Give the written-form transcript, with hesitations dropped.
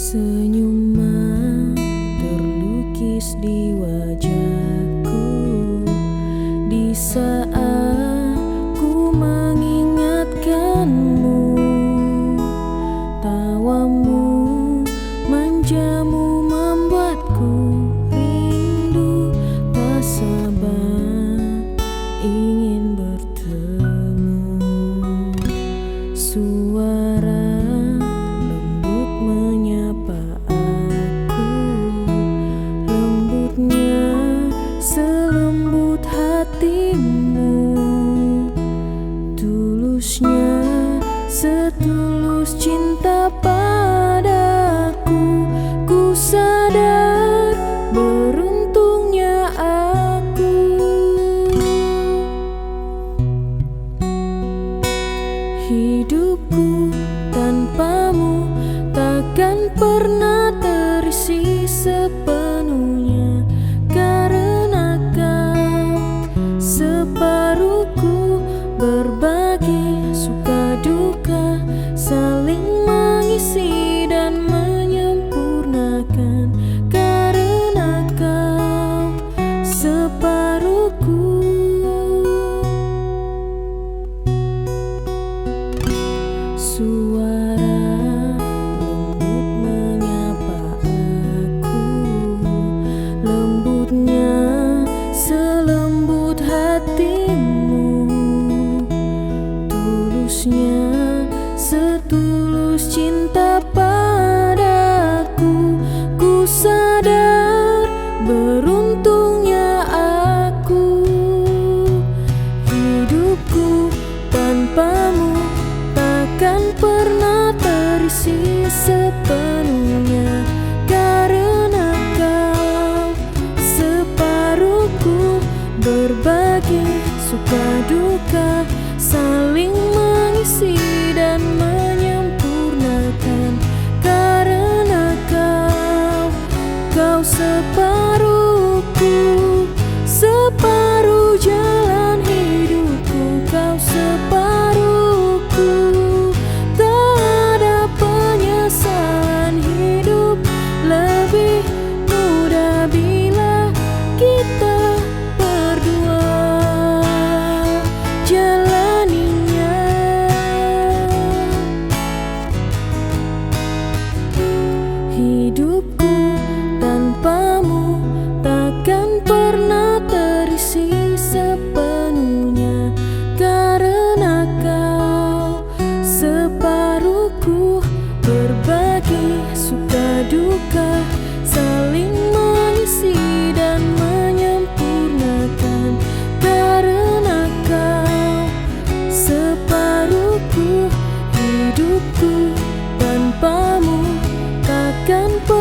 Senyuman terlukis di wajahku di saat ku mengingatkanmu. Tawamu manjamu membuatku rindu, tak sabar ingin bertemu. Suara lembut menyapa aku, lembutnya selembut hatimu, tulusnya setulus cinta padaku. Ku sadar beruntungnya aku. Hidupku tanpamu takkan pernah terisi sepenuhnya, karena kau separuhku, berbagi suka duka, saling mengisi dan menyempurnakan. Karena kau separuhku. Suara lembut menyapa aku, lembutnya selembut hatimu, tulusnya setulus cinta padaku. Ku sadar beruntungnya aku. Hidupku tanpamu takkan pernah terisi sepenuhnya, karena kau separuhku, berbagi suka duka, saling mengisi dan menyempurnakan. Karena kau separuhku, separuh jalan hidupku. Kau separuhku, tak ada penyesalan. Hidup lebih mudah bila kita berdua jalaninya. Hidupku tanpamu takkan pernah terisi sepenuhnya, karena kau separuhku, berbagi suka duka, saling mengisi dan menyempurnakan. Karena kau separuhku, hidupku tanpamu takkan pernah